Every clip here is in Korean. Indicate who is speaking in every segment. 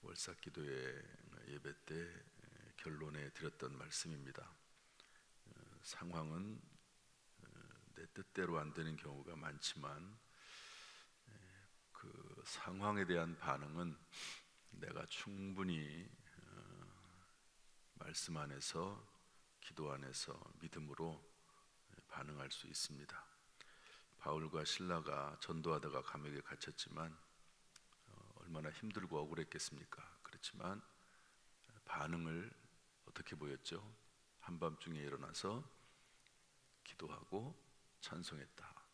Speaker 1: 월삭 기도회 예배 때 결론에 드렸던 말씀입니다. 상황은 내 뜻대로 안 되는 경우가 많지만 그 상황에 대한 반응은 내가 충분히 말씀 안에서, 기도 안에서 믿음으로 반응할 수 있습니다. 바울과 실라가 전도하다가 감옥에 갇혔지만 얼마나 힘들고 억울했겠습니까? 그렇지만 반응을 어떻게 보였죠? 한밤중에 일어나서 기도하고 찬송했다.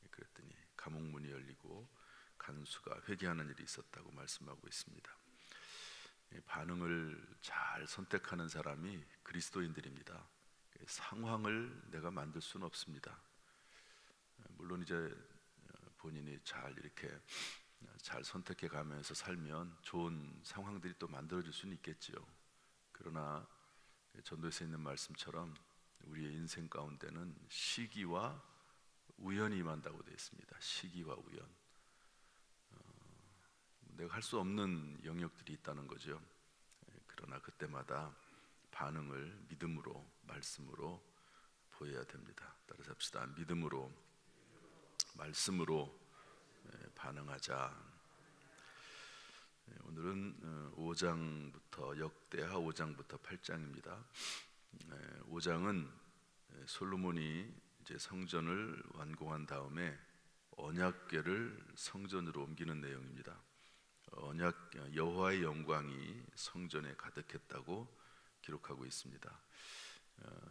Speaker 1: 그랬더니 감옥문이 열리고 간수가 회개하는 일이 있었다고 말씀하고 있습니다. 반응을 잘 선택하는 사람이 그리스도인들입니다. 상황을 내가 만들 수는 없습니다. 물론 이제 본인이 잘 이렇게 잘 선택해 가면서 살면 좋은 상황들이 또 만들어질 수는 있겠지요. 그러나 전도에서 있는 말씀처럼 우리의 인생 가운데는 시기와 우연이 임한다고 되어 있습니다. 시기와 우연. 내가 할 수 없는 영역들이 있다는 거죠. 그러나 그때마다 반응을 믿음으로, 말씀으로 보여야 됩니다. 따라서 합시다. 믿음으로, 말씀으로 반응하자. 오늘은 5장부터 역대하 5장부터 8장입니다. 5장은 솔로몬이 이제 성전을 완공한 다음에 언약궤를 성전으로 옮기는 내용입니다. 여호와의 영광이 성전에 가득했다고 기록하고 있습니다.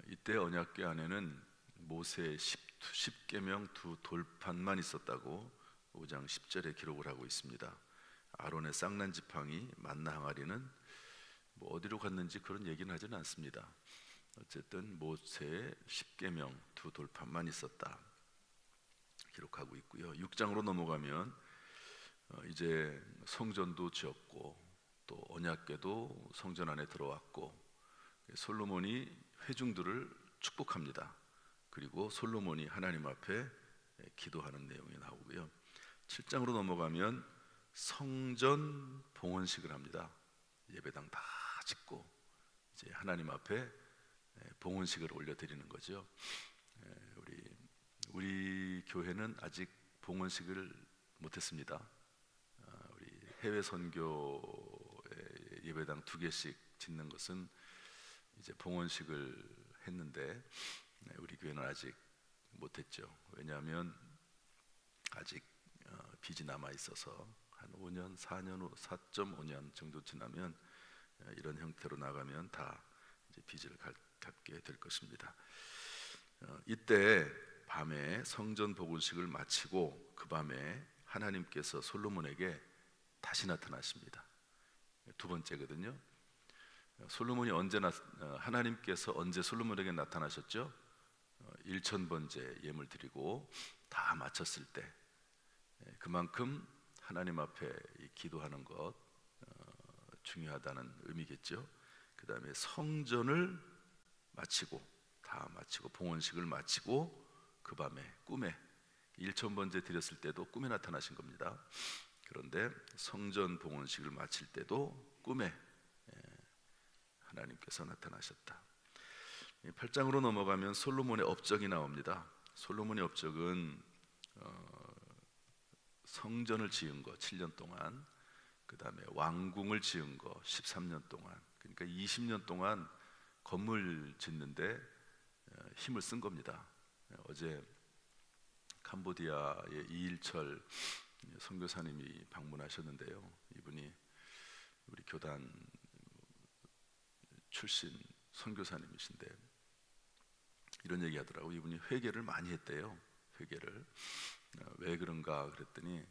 Speaker 1: 이때 언약궤 안에는 모세의 10계명 두 돌판만 있었다고 5장 10절에 기록을 하고 있습니다. 아론의 쌍난 지팡이 만나 항아리는 어디로 갔는지 그런 얘기는 하지는 않습니다. 어쨌든 모세의 10계명 두 돌판만 있었다 기록하고 있고요. 6장으로 넘어가면 이제 성전도 지었고 또 언약궤도 성전 안에 들어왔고 솔로몬이 회중들을 축복합니다. 그리고 솔로몬이 하나님 앞에 기도하는 내용이 나오고요. 7장으로 넘어가면 성전 봉헌식을 합니다. 예배당 다 짓고 이제 하나님 앞에 봉헌식을 올려드리는 거죠. 우리 교회는 아직 봉헌식을 못했습니다. 우리 해외 선교에 예배당 2개씩 짓는 것은 이제 봉헌식을 했는데 우리 교회는 아직 못했죠. 왜냐하면 아직 빚이 남아 있어서 한 5년, 4.5년 정도 지나면 이런 형태로 나가면 다 이제 빚을 갚게 될 것입니다. 이때 밤에 성전 봉헌식을 마치고 그 밤에 하나님께서 솔로몬에게 다시 나타나십니다. 두 번째거든요. 솔로몬이 하나님께서 언제 솔로몬에게 나타나셨죠? 1000번째 예물 드리고 다 마쳤을 때. 그만큼 하나님 앞에 기도하는 것 중요하다는 의미겠죠. 그 다음에 성전을 다 마치고 봉헌식을 마치고 그 밤에 꿈에 1000번째 드렸을 때도 꿈에 나타나신 겁니다. 그런데 성전 봉헌식을 마칠 때도 꿈에 하나님께서 나타나셨다. 8장으로 넘어가면 솔로몬의 업적이 나옵니다. 솔로몬의 업적은 성전을 지은 거 7년 동안, 그 다음에 왕궁을 지은 거 13년 동안, 그러니까 20년 동안 건물 짓는데 힘을 쓴 겁니다. 어제 캄보디아의 이일철 선교사님이 방문하셨는데요. 이분이 우리 교단 출신 선교사님이신데 이런 얘기 하더라고요. 이분이 회개를 많이 했대요. 회개를. 왜 그런가 그랬더니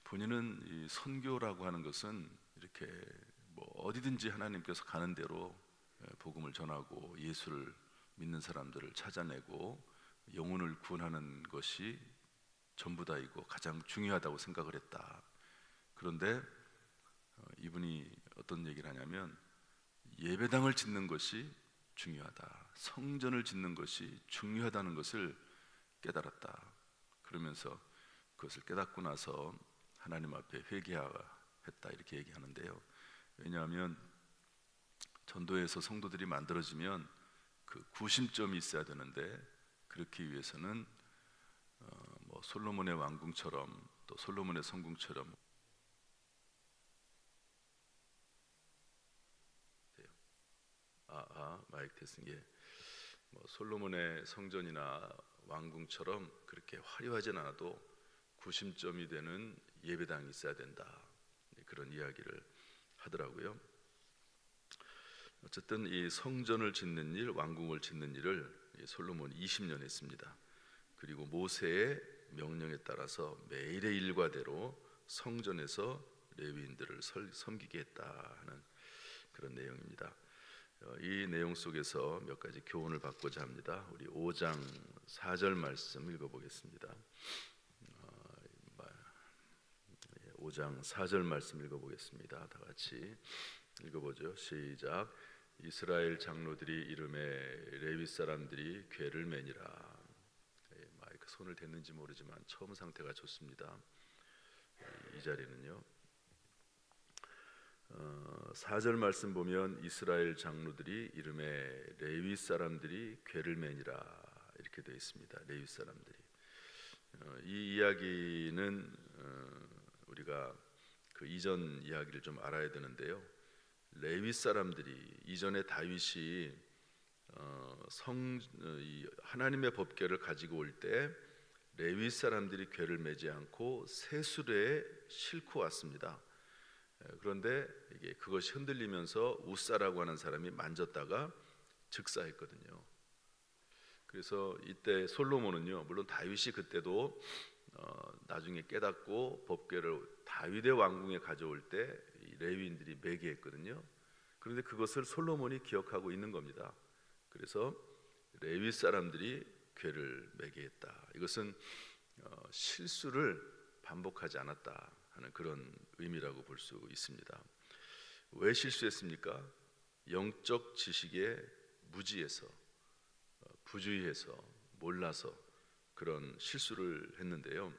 Speaker 1: 본인은 이 선교라고 하는 것은 이렇게 어디든지 하나님께서 가는 대로 복음을 전하고 예수를 믿는 사람들을 찾아내고 영혼을 구원하는 것이 전부다이고 가장 중요하다고 생각을 했다. 그런데 이분이 어떤 얘기를 하냐면 예배당을 짓는 것이 중요하다, 성전을 짓는 것이 중요하다는 것을 깨달았다. 그러면서 그것을 깨닫고 나서 하나님 앞에 회개했다 이렇게 얘기하는데요. 왜냐하면 전도에서 성도들이 만들어지면 그 구심점이 있어야 되는데, 그렇기 위해서는 뭐 솔로몬의 왕궁처럼 또 솔로몬의 성궁처럼 마이크 테스팅. 뭐 솔로몬의 성전이나 왕궁처럼 그렇게 화려하진 않아도 구심점이 되는 예배당이 있어야 된다, 그런 이야기를 하더라고요. 어쨌든 이 성전을 짓는 일, 왕궁을 짓는 일을 솔로몬이 20년 했습니다. 그리고 모세의 명령에 따라서 매일의 일과대로 성전에서 레위인들을 섬기게 했다 하는 그런 내용입니다. 이 내용 속에서 몇 가지 교훈을 받고자 합니다. 우리 5장 4절 말씀 읽어보겠습니다. 5장 4절 말씀 읽어보겠습니다. 다 같이 읽어보죠. 시작. 이스라엘 장로들이 이름에 레위 사람들이 궤를 매니라. 마이크 손을 댔는지 모르지만 처음 상태가 좋습니다. 이 자리는요. 4절 말씀 보면 이스라엘 장로들이 이름에 레위 사람들이 궤를 매니라 이렇게 되어 있습니다. 레위 사람들이. 이 이야기는 우리가 그 이전 이야기를 좀 알아야 되는데요. 레위 사람들이 이전에 다윗이 하나님의 법궤를 가지고 올 때 레위 사람들이 궤를 매지 않고 세수레에 싣고 왔습니다. 그런데 이게 그것이 흔들리면서 우사라고 하는 사람이 만졌다가 즉사했거든요. 그래서 이때 솔로몬은요, 물론 다윗이 그때도 나중에 깨닫고 법궤를 다윗의 왕궁에 가져올 때 레위인들이 매게 했거든요. 그런데 그것을 솔로몬이 기억하고 있는 겁니다. 그래서 레위 사람들이 궤를 매게 했다. 이것은 실수를 반복하지 않았다 하는 그런 의미라고 볼 수 있습니다. 왜 실수했습니까? 영적 지식에 무지해서, 부주의해서, 몰라서 그런 실수를 했는데요.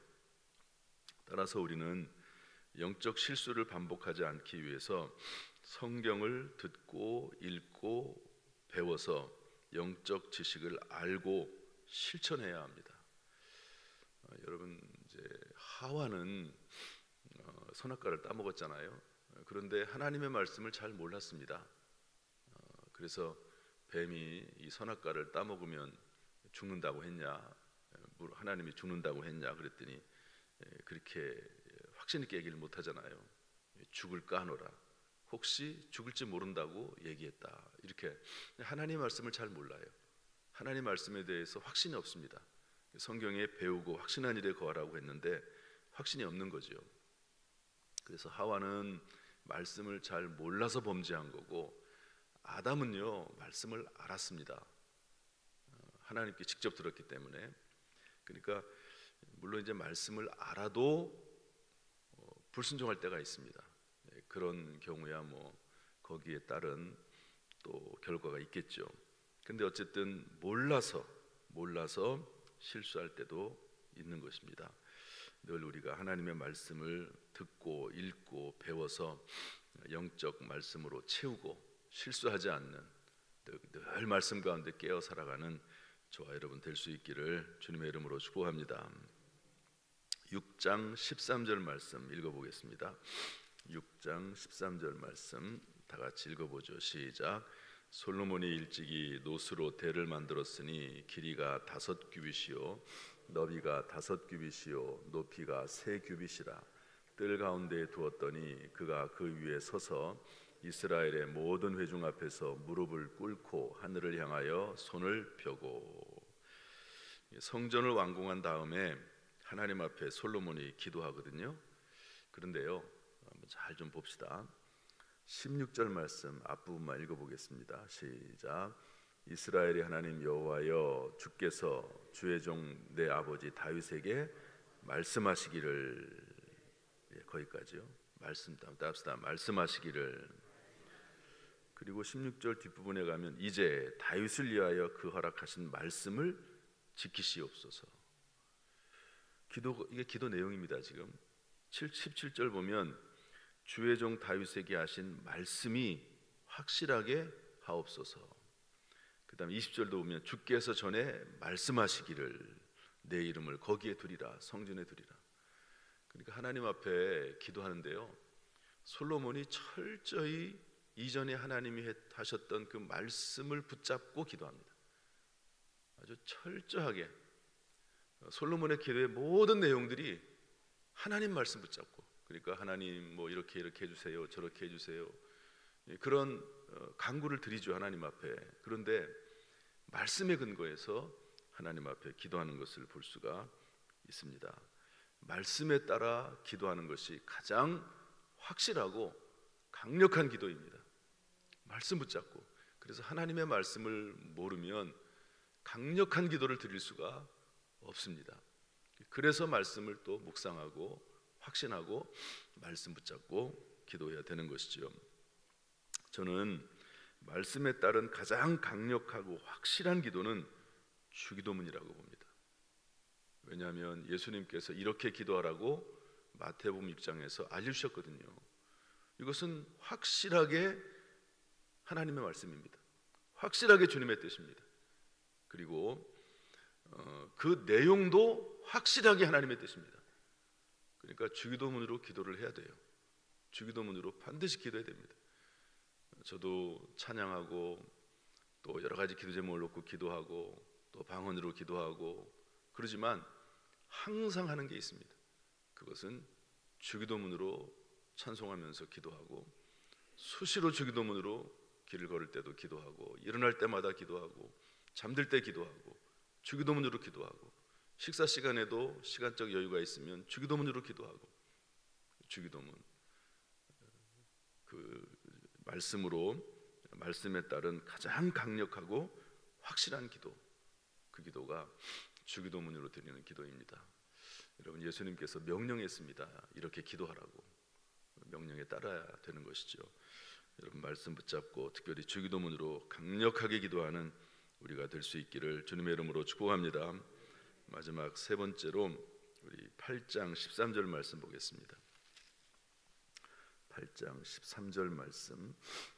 Speaker 1: 따라서 우리는 영적 실수를 반복하지 않기 위해서 성경을 듣고 읽고 배워서 영적 지식을 알고 실천해야 합니다. 여러분, 이제 하와는 선악과를 따먹었잖아요. 그런데 하나님의 말씀을 잘 몰랐습니다. 그래서 뱀이 이 선악과를 따먹으면 죽는다고 했냐, 하나님이 죽는다고 했냐 그랬더니 그렇게 확신 있게 얘기를 못하잖아요. 죽을까 하노라, 혹시 죽을지 모른다고 얘기했다. 이렇게 하나님의 말씀을 잘 몰라요. 하나님 말씀에 대해서 확신이 없습니다. 성경에 배우고 확신한 일에 거하라고 했는데 확신이 없는 거죠. 그래서 하와는 말씀을 잘 몰라서 범죄한 거고, 아담은요 말씀을 알았습니다. 하나님께 직접 들었기 때문에. 그러니까 물론 이제 말씀을 알아도 불순종할 때가 있습니다. 그런 경우야 뭐 거기에 따른 또 결과가 있겠죠. 근데 어쨌든 몰라서 실수할 때도 있는 것입니다. 늘 우리가 하나님의 말씀을 듣고 읽고 배워서 영적 말씀으로 채우고 실수하지 않는, 늘 말씀 가운데 깨어 살아가는 저와 여러분 될 수 있기를 주님의 이름으로 축복합니다. 6장 13절 말씀 읽어보겠습니다. 6장 13절 말씀 다 같이 읽어보죠. 시작. 솔로몬이 일찍이 노스로 대를 만들었으니 길이가 5규빗이요 너비가 5규빗이요 높이가 3규빗이라. 뜰 가운데에 두었더니 그가 그 위에 서서 이스라엘의 모든 회중 앞에서 무릎을 꿇고 하늘을 향하여 손을 펴고. 성전을 완공한 다음에 하나님 앞에 솔로몬이 기도하거든요. 그런데요, 잘 좀 봅시다. 16절 말씀 앞부분만 읽어보겠습니다. 시작. 이스라엘의 하나님 여호와여, 주께서 주의 종 내 아버지 다윗에게 말씀하시기를. 거기까지요. 말씀 따릅시다. 말씀하시기를. 그리고 16절 뒷부분에 가면 이제 다윗을 위하여 그 허락하신 말씀을 지키시옵소서. 이게 기도 내용입니다. 지금 17절 보면 주의 종 다윗에게 하신 말씀이 확실하게 하옵소서. 그 다음 20절도 보면 주께서 전에 말씀하시기를 내 이름을 거기에 두리라, 성전에 두리라. 그러니까 하나님 앞에 기도하는데요, 솔로몬이 철저히 이전에 하나님이 하셨던 그 말씀을 붙잡고 기도합니다. 아주 철저하게 솔로몬의 기도의 모든 내용들이 하나님 말씀 붙잡고, 그러니까 하나님 뭐 이렇게 해주세요, 저렇게 해주세요, 그런 간구를 드리죠 하나님 앞에. 그런데 말씀에 근거해서 하나님 앞에 기도하는 것을 볼 수가 있습니다. 말씀에 따라 기도하는 것이 가장 확실하고 강력한 기도입니다. 말씀 붙잡고. 그래서 하나님의 말씀을 모르면 강력한 기도를 드릴 수가 없습니다. 그래서 말씀을 또 묵상하고 확신하고 말씀 붙잡고 기도해야 되는 것이죠. 저는 말씀에 따른 가장 강력하고 확실한 기도는 주기도문이라고 봅니다. 왜냐하면 예수님께서 이렇게 기도하라고 마태복음 6장에서 알려주셨거든요. 이것은 확실하게 하나님의 말씀입니다. 확실하게 주님의 뜻입니다. 그리고 그 내용도 확실하게 하나님의 뜻입니다. 그러니까 주기도문으로 기도를 해야 돼요. 주기도문으로 반드시 기도해야 됩니다. 저도 찬양하고 또 여러 가지 기도 제목을 놓고 기도하고 또 방언으로 기도하고 그러지만 항상 하는 게 있습니다. 그것은 주기도문으로 찬송하면서 기도하고, 수시로 주기도문으로 길을 걸을 때도 기도하고, 일어날 때마다 기도하고, 잠들 때 기도하고, 주기도문으로 기도하고, 식사 시간에도 시간적 여유가 있으면 주기도문으로 기도하고, 주기도문 그 말씀으로, 말씀에 따른 가장 강력하고 확실한 기도, 그 기도가 주기도문으로 드리는 기도입니다. 여러분, 예수님께서 명령했습니다. 이렇게 기도하라고. 명령에 따라야 되는 것이죠. 여러분, 말씀 붙잡고 특별히 주기도문으로 강력하게 기도하는 우리가 될 수 있기를 주님의 이름으로 축복합니다. 마지막 세 번째로 우리 8장 13절 말씀 보겠습니다. 8장 13절 말씀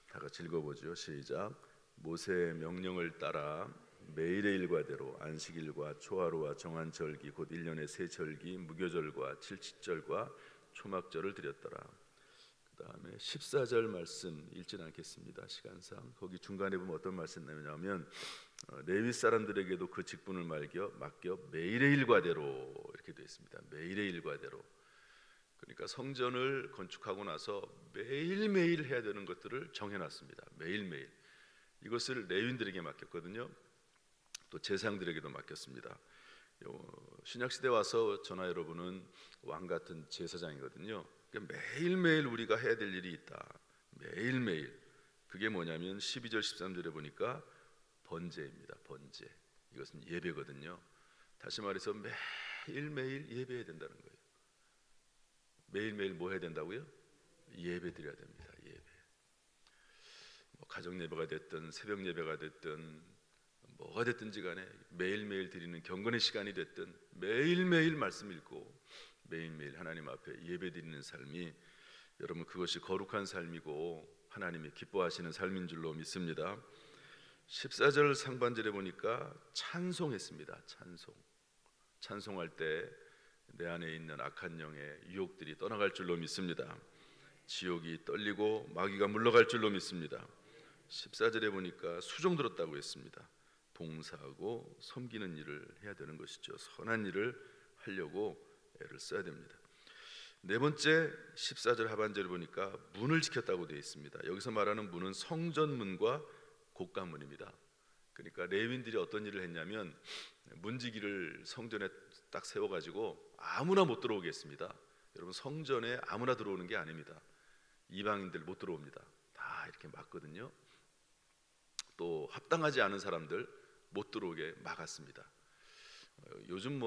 Speaker 1: 다 같이 읽어보죠. 시작. 모세의 명령을 따라 매일의 일과대로 안식일과 초하루와 정한 절기 곧 1년의 세 절기 무교절과 칠칠절과 초막절을 드렸더라. 그 다음에 14절 말씀 읽지 않겠습니다. 시간상. 거기 중간에 보면 어떤 말씀 나오냐면 레위 사람들에게도 그 직분을 맡겨 매일의 일과대로 이렇게 되어 있습니다. 매일의 일과대로. 그러니까 성전을 건축하고 나서 매일매일 해야 되는 것들을 정해놨습니다. 매일매일. 이것을 레위인들에게 맡겼거든요. 또 제사장들에게도 맡겼습니다. 신약시대 와서 저나 여러분은 왕같은 제사장이거든요. 그러니까 매일매일 우리가 해야 될 일이 있다. 매일매일. 그게 뭐냐면 12절 13절에 보니까 번제입니다. 번제. 이것은 예배거든요. 다시 말해서 매일매일 예배해야 된다는 거예요. 매일매일 뭐 해야 된다고요? 예배 드려야 됩니다. 예배. 뭐 가정 예배가 됐든 새벽 예배가 됐든 뭐가 됐든지 간에 매일매일 드리는 경건의 시간이 됐든 매일매일 말씀 읽고 매일매일 하나님 앞에 예배 드리는 삶이, 여러분, 그것이 거룩한 삶이고 하나님이 기뻐하시는 삶인 줄로 믿습니다. 14절 상반절에 보니까 찬송했습니다. 찬송할 때 내 안에 있는 악한 영의 유혹들이 떠나갈 줄로 믿습니다. 지옥이 떨리고 마귀가 물러갈 줄로 믿습니다. 14절에 보니까 수종 들었다고 했습니다. 봉사하고 섬기는 일을 해야 되는 것이죠. 선한 일을 하려고 애를 써야 됩니다. 네 번째 14절 하반절에 보니까 문을 지켰다고 되어 있습니다. 여기서 말하는 문은 성전문과 곡간문입니다. 그러니까 레위인들이 어떤 일을 했냐면 문지기를 성전에 딱 세워가지고 아무나 못 들어오게 했습니다. 여러분, 성전에 아무나 들어오는 게 아닙니다. 이방인들 못 들어옵니다. 다 이렇게 막거든요. 또 합당하지 않은 사람들 못 들어오게 막았습니다. 요즘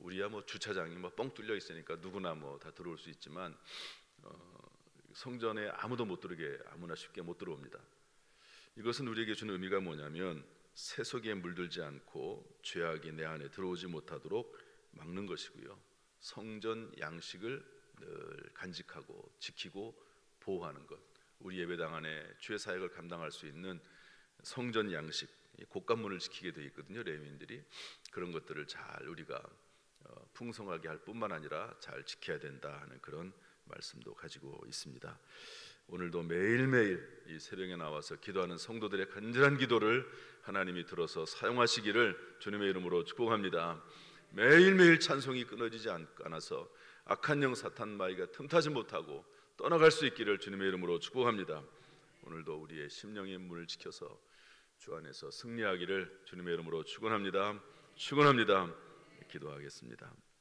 Speaker 1: 우리야 주차장이 뻥 뚫려 있으니까 누구나 다 들어올 수 있지만 성전에 아무도 못 들어오게, 아무나 쉽게 못 들어옵니다. 이것은 우리에게 주는 의미가 뭐냐면 세속에 물들지 않고 죄악이 내 안에 들어오지 못하도록 막는 것이고요. 성전 양식을 늘 간직하고 지키고 보호하는 것, 우리 예배당 안에 주의 사역을 감당할 수 있는 성전 양식, 곡간문을 지키게 되어 있거든요. 레위인들이 그런 것들을 잘 우리가 풍성하게 할 뿐만 아니라 잘 지켜야 된다 하는 그런 말씀도 가지고 있습니다. 오늘도 매일매일 이 새벽에 나와서 기도하는 성도들의 간절한 기도를 하나님이 들어서 사용하시기를 주님의 이름으로 축복합니다. 매일매일 찬송이 끊어지지 않아서 악한 영 사탄 마귀가 틈타지 못하고 떠나갈 수 있기를 주님의 이름으로 축복합니다. 오늘도 우리의 심령의 문을 지켜서 주 안에서 승리하기를 주님의 이름으로 축원합니다. 축원합니다. 기도하겠습니다.